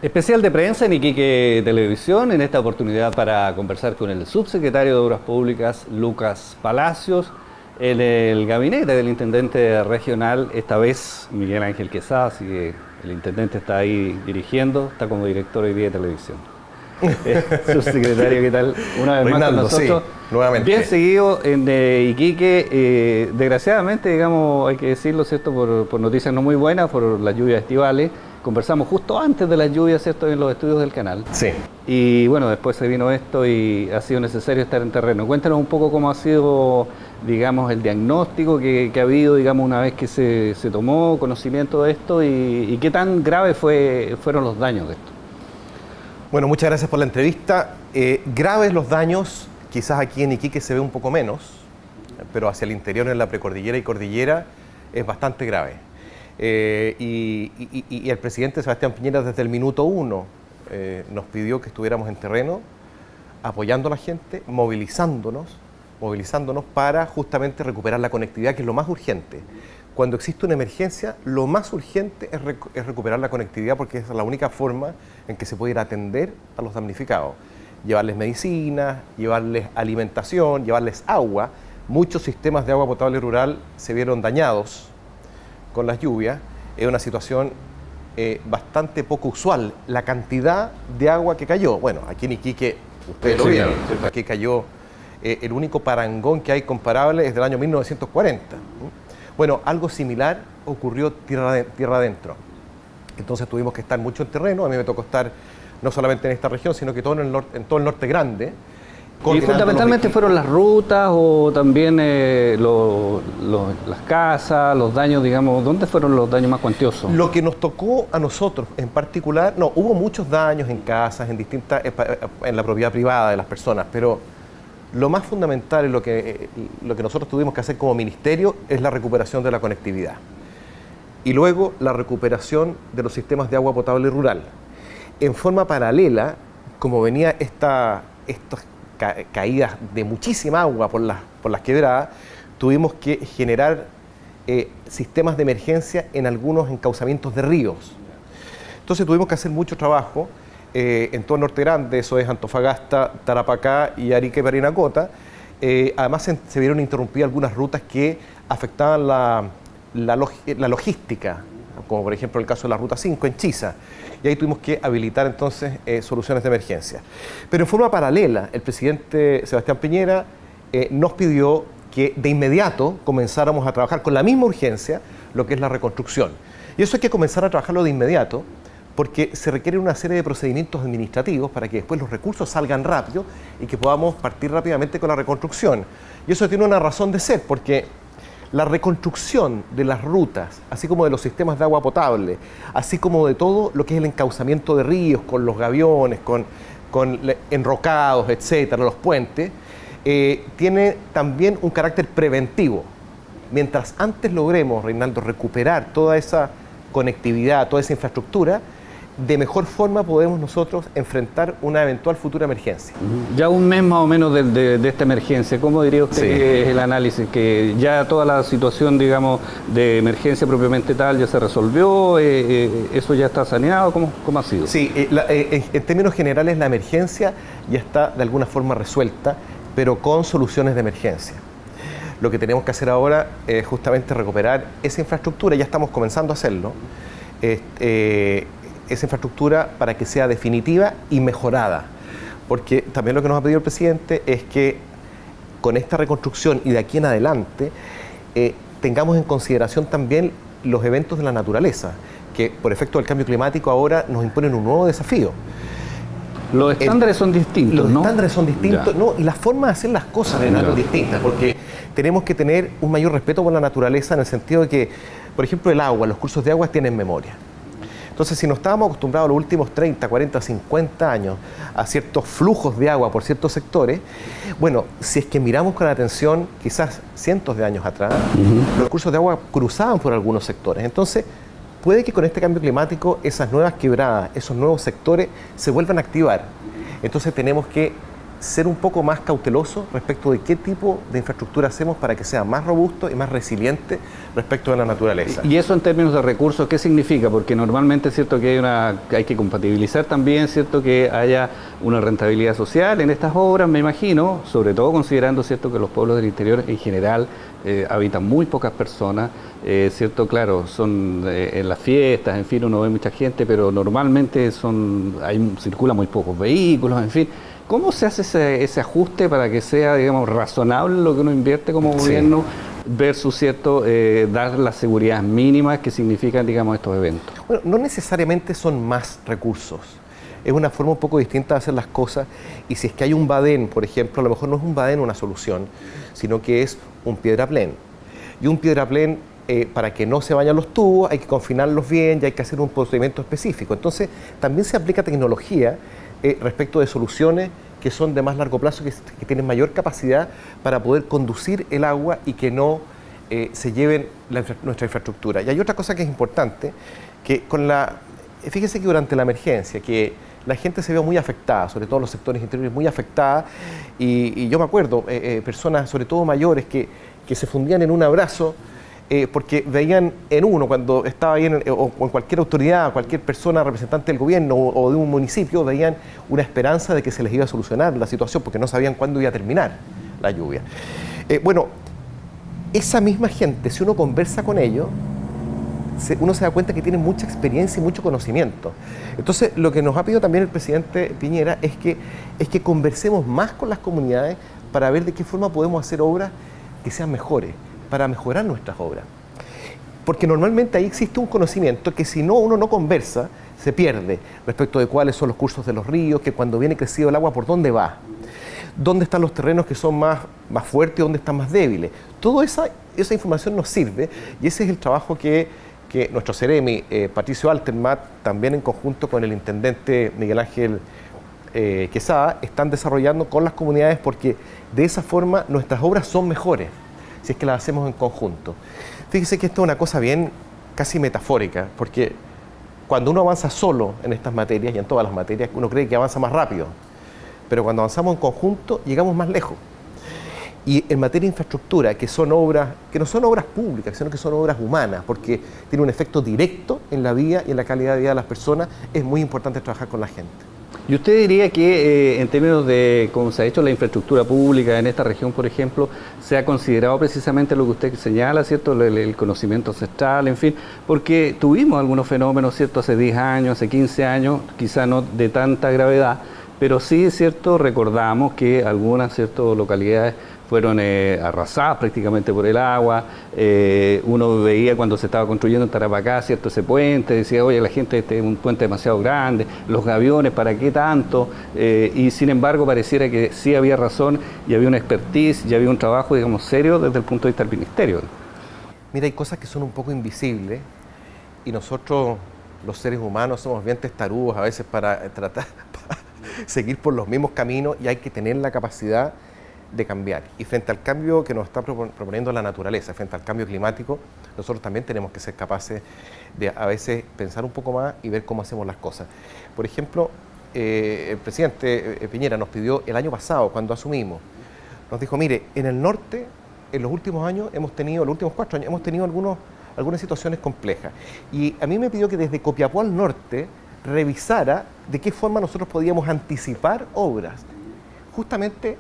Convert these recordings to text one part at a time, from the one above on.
Especial de prensa en Iquique Televisión, en esta oportunidad para conversar con el subsecretario de Obras Públicas, Lucas Palacios, en el gabinete del intendente regional, esta vez Miguel Ángel Quesada, así que el intendente está ahí dirigiendo, está como director hoy día de televisión. Subsecretario, ¿qué tal? Una vez Reinaldo, más con nosotros. Sí, nuevamente. Bien seguido en Iquique, desgraciadamente, digamos, hay que decirlo, ¿cierto? Por noticias no muy buenas, por las lluvias estivales. Conversamos justo antes de las lluvias, ¿cierto?, en los estudios del canal. Sí. Y bueno, después se vino esto y ha sido necesario estar en terreno. Cuéntanos un poco cómo ha sido, digamos, el diagnóstico que ha habido, digamos, una vez que se tomó conocimiento de esto y qué tan graves fueron los daños de esto. Bueno, muchas gracias por la entrevista. Graves los daños, quizás aquí en Iquique se ve un poco menos, pero hacia el interior, en la precordillera y cordillera, es bastante grave. Y el presidente Sebastián Piñera desde el minuto 1 nos pidió que estuviéramos en terreno, apoyando a la gente, movilizándonos para justamente recuperar la conectividad, que es lo más urgente. Cuando existe una emergencia, lo más urgente es recuperar la conectividad, porque es la única forma en que se puede ir a atender a los damnificados. Llevarles medicinas, llevarles alimentación, llevarles agua. Muchos sistemas de agua potable rural se vieron dañados con las lluvias. Es una situación bastante poco usual, la cantidad de agua que cayó. Bueno, aquí en Iquique, ustedes lo vieron, ¿cierto? Aquí cayó, el único parangón que hay comparable es del año 1940. Bueno, algo similar ocurrió tierra adentro. Entonces tuvimos que estar mucho en terreno. A mí me tocó estar no solamente en esta región, sino que en todo el norte grande. ¿Y fundamentalmente fueron las rutas o también las casas, los daños, digamos? ¿Dónde fueron los daños más cuantiosos? Lo que nos tocó a nosotros en particular, no, hubo muchos daños en casas, en la propiedad privada de las personas, pero lo más fundamental es lo que nosotros tuvimos que hacer como ministerio es la recuperación de la conectividad. Y luego la recuperación de los sistemas de agua potable rural. En forma paralela, como venía estas caídas de muchísima agua por las quebradas, tuvimos que generar sistemas de emergencia en algunos encauzamientos de ríos. Entonces tuvimos que hacer mucho trabajo en todo el norte grande, eso es Antofagasta, Tarapacá y Arica y Parinacota. Además se vieron interrumpidas algunas rutas que afectaban la logística, como por ejemplo el caso de la Ruta 5 en Chiza, y ahí tuvimos que habilitar entonces soluciones de emergencia. Pero en forma paralela, el presidente Sebastián Piñera nos pidió que de inmediato comenzáramos a trabajar con la misma urgencia lo que es la reconstrucción. Y eso hay que comenzar a trabajarlo de inmediato, porque se requiere una serie de procedimientos administrativos para que después los recursos salgan rápido y que podamos partir rápidamente con la reconstrucción. Y eso tiene una razón de ser, porque la reconstrucción de las rutas, así como de los sistemas de agua potable, así como de todo lo que es el encauzamiento de ríos, con los gaviones, con enrocados, etcétera, los puentes, tiene también un carácter preventivo. Mientras antes logremos, Reinaldo, recuperar toda esa conectividad, toda esa infraestructura, de mejor forma podemos nosotros enfrentar una eventual futura emergencia. Ya un mes más o menos de esta emergencia, ¿cómo diría usted que es el análisis? ¿Que ya toda la situación, digamos, de emergencia propiamente tal ya se resolvió? ¿Eso ya está saneado? ¿Cómo ha sido? Sí, en términos generales la emergencia ya está de alguna forma resuelta, pero con soluciones de emergencia. Lo que tenemos que hacer ahora es justamente recuperar esa infraestructura, ya estamos comenzando a hacerlo, esa infraestructura para que sea definitiva y mejorada. Porque también lo que nos ha pedido el presidente es que con esta reconstrucción y de aquí en adelante tengamos en consideración también los eventos de la naturaleza, que por efecto del cambio climático ahora nos imponen un nuevo desafío. Los estándares son distintos, los ¿no? Los estándares son distintos, ¿no? Y la forma de hacer las cosas es distinta, porque tenemos que tener un mayor respeto por la naturaleza en el sentido de que, por ejemplo, el agua, los cursos de agua tienen memoria. Entonces, si no estábamos acostumbrados los últimos 30, 40, 50 años a ciertos flujos de agua por ciertos sectores, bueno, si es que miramos con atención, quizás cientos de años atrás, los cursos de agua cruzaban por algunos sectores. Entonces, puede que con este cambio climático esas nuevas quebradas, esos nuevos sectores se vuelvan a activar. Entonces tenemos que ser un poco más cautelosos respecto de qué tipo de infraestructura hacemos para que sea más robusto y más resiliente respecto de la naturaleza. Y eso en términos de recursos, ¿qué significa? Porque normalmente es cierto que hay que compatibilizar también, cierto, que haya una rentabilidad social en estas obras, me imagino, sobre todo considerando, cierto, que los pueblos del interior en general habitan muy pocas personas, cierto, claro, son en las fiestas, en fin, uno ve mucha gente, pero normalmente circulan muy pocos vehículos, en fin. ¿Cómo se hace ese ajuste para que sea, digamos, razonable lo que uno invierte como gobierno versus, cierto, dar las seguridades mínimas que significan, digamos, estos eventos? Bueno, no necesariamente son más recursos. Es una forma un poco distinta de hacer las cosas, y si es que hay un badén, por ejemplo, a lo mejor no es un badén una solución, sino que es un piedraplén. Y un piedraplén, para que no se vayan los tubos, hay que confinarlos bien y hay que hacer un procedimiento específico. Entonces, también se aplica tecnología respecto de soluciones que son de más largo plazo, que tienen mayor capacidad para poder conducir el agua y que no se lleven nuestra infraestructura. Y hay otra cosa que es importante, que fíjese que durante la emergencia, que la gente se vio muy afectada, sobre todo los sectores interiores muy afectada, y yo me acuerdo, personas sobre todo mayores que se fundían en un abrazo, porque veían en uno, cuando estaba ahí o en cualquier autoridad, cualquier persona representante del gobierno o de un municipio, veían una esperanza de que se les iba a solucionar la situación, porque no sabían cuándo iba a terminar la lluvia. Bueno, esa misma gente, si uno conversa con ellos, uno se da cuenta que tienen mucha experiencia y mucho conocimiento. Entonces, lo que nos ha pedido también el presidente Piñera es que conversemos más con las comunidades para ver de qué forma podemos hacer obras que sean mejores, para mejorar nuestras obras. Porque normalmente ahí existe un conocimiento que si uno no conversa, se pierde respecto de cuáles son los cursos de los ríos, que cuando viene crecido el agua, por dónde va, dónde están los terrenos que son más fuertes y dónde están más débiles. Toda esa información nos sirve, y ese es el trabajo que nuestro Ceremi, Patricio Altermat, también en conjunto con el intendente Miguel Ángel Quesada, están desarrollando con las comunidades, porque de esa forma nuestras obras son mejores si es que las hacemos en conjunto. Fíjese que esto es una cosa bien casi metafórica, porque cuando uno avanza solo en estas materias y en todas las materias, uno cree que avanza más rápido, pero cuando avanzamos en conjunto llegamos más lejos. Y en materia de infraestructura, que son obras, que no son obras públicas, sino que son obras humanas, porque tiene un efecto directo en la vida y en la calidad de vida de las personas, es muy importante trabajar con la gente. ¿Y usted diría que en términos de cómo se ha hecho la infraestructura pública en esta región, por ejemplo, se ha considerado precisamente lo que usted señala, ¿cierto? El conocimiento ancestral, en fin, porque tuvimos algunos fenómenos, ¿cierto? Hace 10 años, hace 15 años, quizá no de tanta gravedad, pero sí, ¿cierto? Recordamos que algunas, ¿cierto? Localidades fueron arrasadas prácticamente por el agua. Uno veía cuando se estaba construyendo en Tarapacá, ¿cierto? Ese puente, decía, oye, la gente, este es un puente demasiado grande, los gaviones, ¿para qué tanto? Y sin embargo pareciera que sí había razón y había una expertise y había un trabajo, digamos, serio desde el punto de vista del ministerio. Mira, hay cosas que son un poco invisibles y nosotros, los seres humanos, somos bien testarudos a veces para tratar de seguir por los mismos caminos, y hay que tener la capacidad de cambiar. Y frente al cambio que nos está proponiendo la naturaleza, frente al cambio climático, nosotros también tenemos que ser capaces de a veces pensar un poco más y ver cómo hacemos las cosas. Por ejemplo, el presidente Piñera nos pidió el año pasado, cuando asumimos, nos dijo, mire, en el norte, en los últimos años, los últimos 4 años, hemos tenido algunas situaciones complejas. Y a mí me pidió que desde Copiapó al norte revisara de qué forma nosotros podíamos anticipar obras, justamente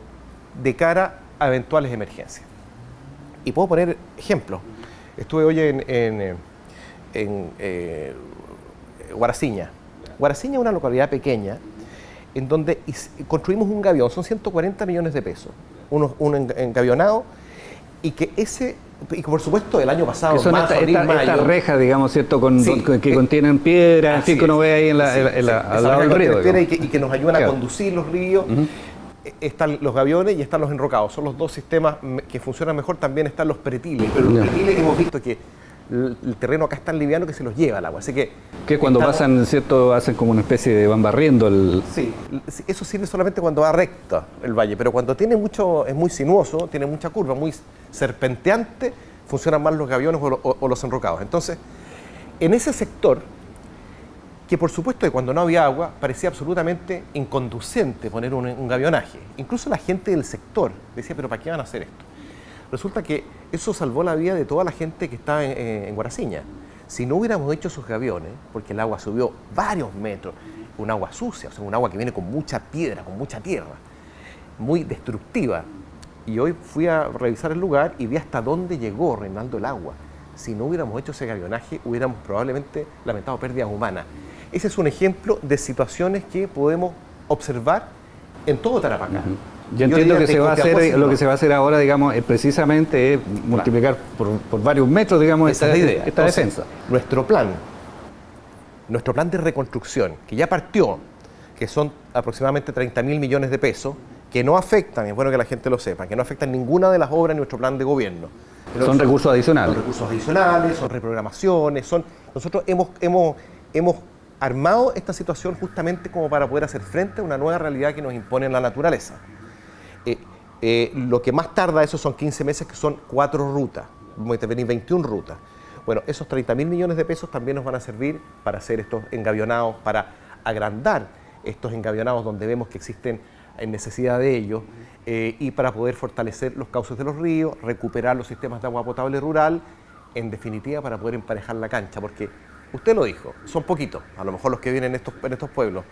de cara a eventuales emergencias. Y puedo poner ejemplos. Estuve hoy en Guaraciña. Guaraciña es una localidad pequeña en donde construimos un gavión, son 140 millones de pesos, un engavionado, y que por supuesto el año pasado, que son estas rejas, digamos, ¿cierto? Que contienen piedra, en fin, que uno ve ahí al lado del río. Y que nos ayudan a conducir los ríos. Están los gaviones y están los enrocados. Son los dos sistemas que funcionan mejor. También están los pretiles. Pero los pretiles hemos visto que el terreno acá es tan liviano que se los lleva el agua. Así que cuando pasan, ¿cierto? Hacen como una especie de van barriendo el... Sí, eso sirve solamente cuando va recta el valle, pero cuando es muy sinuoso, tiene mucha curva, muy serpenteante, funcionan más los gaviones o los enrocados. Entonces, en ese sector, que por supuesto que cuando no había agua parecía absolutamente inconducente poner un gavionaje. Incluso la gente del sector decía, pero ¿para qué van a hacer esto? Resulta que eso salvó la vida de toda la gente que estaba en Guaraciña. Si no hubiéramos hecho esos gaviones, porque el agua subió varios metros, un agua sucia, o sea, un agua que viene con mucha piedra, con mucha tierra, muy destructiva. Y hoy fui a revisar el lugar y vi hasta dónde llegó, Reinaldo, el agua. Si no hubiéramos hecho ese gavionaje, hubiéramos probablemente lamentado pérdidas humanas. Ese es un ejemplo de situaciones que podemos observar en todo Tarapacá. Yo entiendo que se va a hacer, lo que se va a hacer ahora, digamos, es precisamente multiplicar por varios metros, digamos, esta defensa. Nuestro plan de reconstrucción, que ya partió, que son aproximadamente 30.000 millones de pesos, que no afectan, es bueno que la gente lo sepa, que no afectan ninguna de las obras de nuestro plan de gobierno. Son recursos adicionales. Son recursos adicionales, son reprogramaciones, nosotros hemos armado esta situación justamente como para poder hacer frente a una nueva realidad que nos impone la naturaleza. Lo que más tarda eso son 15 meses, que son 4 rutas, vamos a intervenir 21 rutas. Bueno, esos 30.000 millones de pesos también nos van a servir para hacer estos engavionados, para agrandar estos engavionados donde vemos que existen necesidad de ellos, y para poder fortalecer los cauces de los ríos, recuperar los sistemas de agua potable rural, en definitiva para poder emparejar la cancha, porque usted lo dijo, son poquitos, a lo mejor los que vienen en estos pueblos,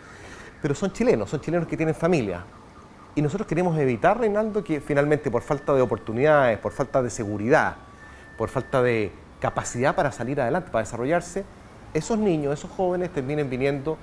pero son chilenos que tienen familia. Y nosotros queremos evitar, Reinaldo, que finalmente por falta de oportunidades, por falta de seguridad, por falta de capacidad para salir adelante, para desarrollarse, esos niños, esos jóvenes terminen viniendo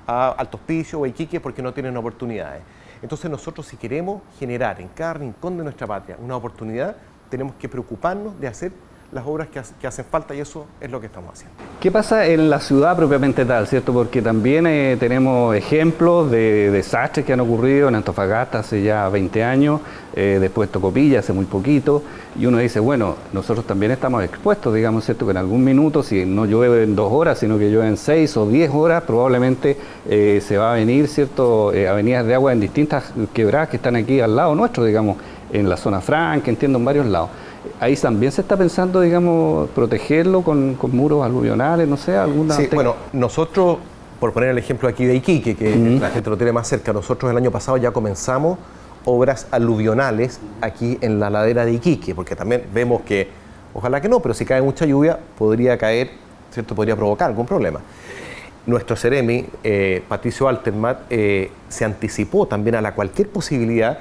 a Alto Hospicio o a Iquique porque no tienen oportunidades. Entonces nosotros, si queremos generar en cada rincón de nuestra patria una oportunidad, tenemos que preocuparnos de hacer las obras que hacen falta, y eso es lo que estamos haciendo. ¿Qué pasa en la ciudad propiamente tal, cierto? Porque también tenemos ejemplos de desastres que han ocurrido en Antofagasta hace ya 20 años, después Tocopilla hace muy poquito, y uno dice, bueno, nosotros también estamos expuestos, digamos, cierto, que en algún minuto, si no llueve en 2 horas, sino que llueve en 6 o 10 horas, probablemente se va a venir, cierto, avenidas de agua en distintas quebradas que están aquí al lado nuestro, digamos, en la zona franca, entiendo, en varios lados. Ahí también se está pensando, digamos, protegerlo con muros aluvionales, no sé, alguna... Sí, bueno, nosotros, por poner el ejemplo aquí de Iquique, que la gente lo tiene más cerca, nosotros el año pasado ya comenzamos obras aluvionales aquí en la ladera de Iquique, porque también vemos que, ojalá que no, pero si cae mucha lluvia, podría caer, ¿cierto? Podría provocar algún problema. Nuestro Ceremi, Patricio Altermat, se anticipó también a cualquier posibilidad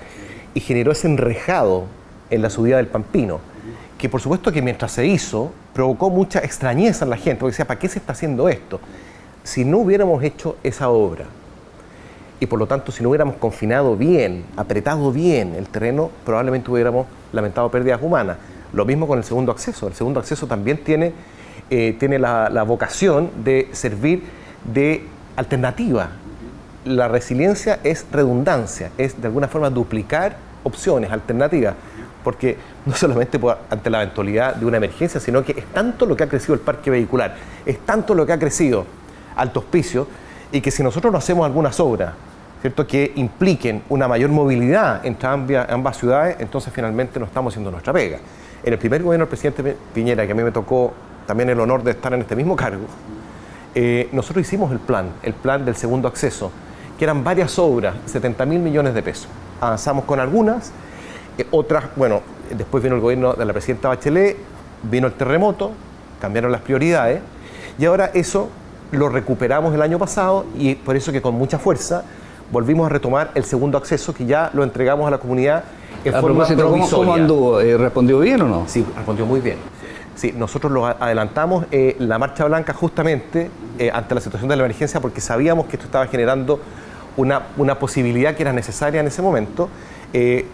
y generó ese enrejado en la subida del Pampino, que por supuesto que mientras se hizo, provocó mucha extrañeza en la gente, porque decía, ¿para qué se está haciendo esto? Si no hubiéramos hecho esa obra, y por lo tanto si no hubiéramos confinado bien, apretado bien el terreno, probablemente hubiéramos lamentado pérdidas humanas. Lo mismo con el segundo acceso. El segundo acceso también tiene la vocación de servir de alternativa. La resiliencia es redundancia, es de alguna forma duplicar opciones, alternativas, porque no solamente ante la eventualidad de una emergencia, sino que es tanto lo que ha crecido el parque vehicular, es tanto lo que ha crecido Alto Hospicio, y que si nosotros no hacemos algunas obras, ¿cierto?, que impliquen una mayor movilidad entre ambas ciudades, entonces finalmente no estamos haciendo nuestra pega. En el primer gobierno del presidente Piñera, que a mí me tocó también el honor de estar en este mismo cargo, nosotros hicimos el plan del segundo acceso, que eran varias obras, 70.000 millones de pesos. Avanzamos con algunas, otras, bueno, después vino el gobierno de la presidenta Bachelet, vino el terremoto, cambiaron las prioridades, y ahora eso lo recuperamos el año pasado, y por eso que con mucha fuerza volvimos a retomar el segundo acceso, que ya lo entregamos a la comunidad en forma provisoria. ¿Cómo anduvo? ¿Respondió bien o no? Sí, respondió muy bien. Sí, nosotros lo adelantamos la Marcha Blanca justamente ante la situación de la emergencia, porque sabíamos que esto estaba generando una posibilidad que era necesaria en ese momento.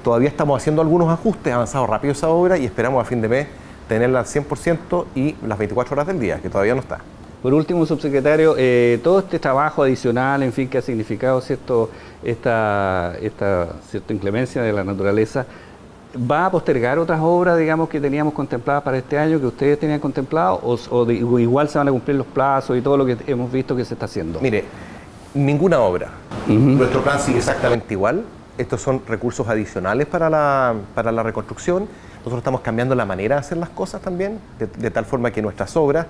Todavía estamos haciendo algunos ajustes, ha avanzado rápido esa obra y esperamos a fin de mes tenerla al 100% y las 24 horas del día, que todavía no está. Por último, subsecretario, todo este trabajo adicional, en fin, que ha significado esta cierta inclemencia de la naturaleza, ¿va a postergar otras obras, digamos, que teníamos contempladas para este año, que ustedes tenían contemplado, o igual se van a cumplir los plazos y todo lo que hemos visto que se está haciendo? Mire, ninguna obra. Nuestro plan sigue exactamente igual. Estos son recursos adicionales para la reconstrucción. Nosotros estamos cambiando la manera de hacer las cosas también, de tal forma que nuestras obras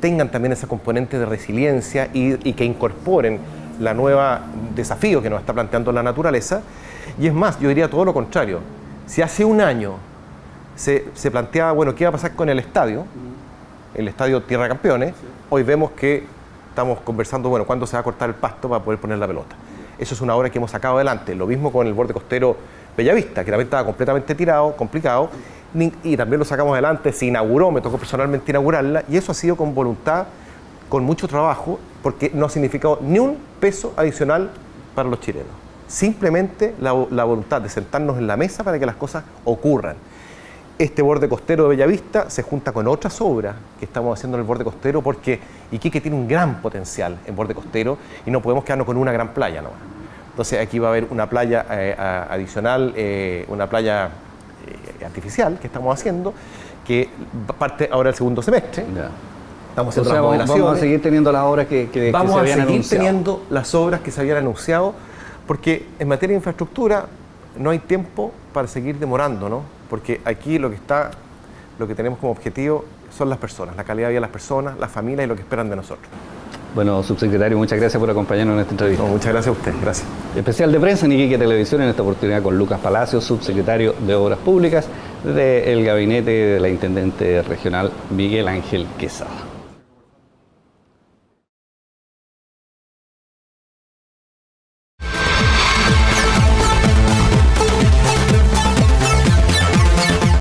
tengan también ese componente de resiliencia y que incorporen la nueva desafío que nos está planteando la naturaleza. Y es más, yo diría todo lo contrario. Si hace un año se planteaba, bueno, ¿qué iba a pasar con el estadio Tierra Campeones? Hoy vemos que estamos conversando, bueno, ¿cuándo se va a cortar el pasto para poder poner la pelota? Eso es una obra que hemos sacado adelante. Lo mismo con el borde costero Bellavista, que también estaba completamente tirado, complicado, y también lo sacamos adelante, se inauguró, me tocó personalmente inaugurarla, y eso ha sido con voluntad, con mucho trabajo, porque no ha significado ni un peso adicional para los chilenos. Simplemente la voluntad de sentarnos en la mesa para que las cosas ocurran. Este borde costero de Bellavista se junta con otras obras que estamos haciendo en el borde costero, porque Iquique tiene un gran potencial en borde costero y no podemos quedarnos con una gran playa nomás. Entonces aquí va a haber una playa adicional, una playa artificial que estamos haciendo, que parte ahora el segundo semestre. Ya. Estamos haciendo las remodelaciones. Vamos a seguir teniendo las obras que se habían anunciado. Vamos a seguir teniendo las obras que se habían anunciado, porque en materia de infraestructura no hay tiempo para seguir demorando, ¿no? Porque aquí lo que tenemos como objetivo son las personas, la calidad de vida de las personas, las familias y lo que esperan de nosotros. Bueno, subsecretario, muchas gracias por acompañarnos en esta entrevista. No, muchas gracias a usted, gracias. Especial de prensa en Iquique Televisión, en esta oportunidad con Lucas Palacios, subsecretario de Obras Públicas del gabinete de la Intendente Regional Miguel Ángel Quesada.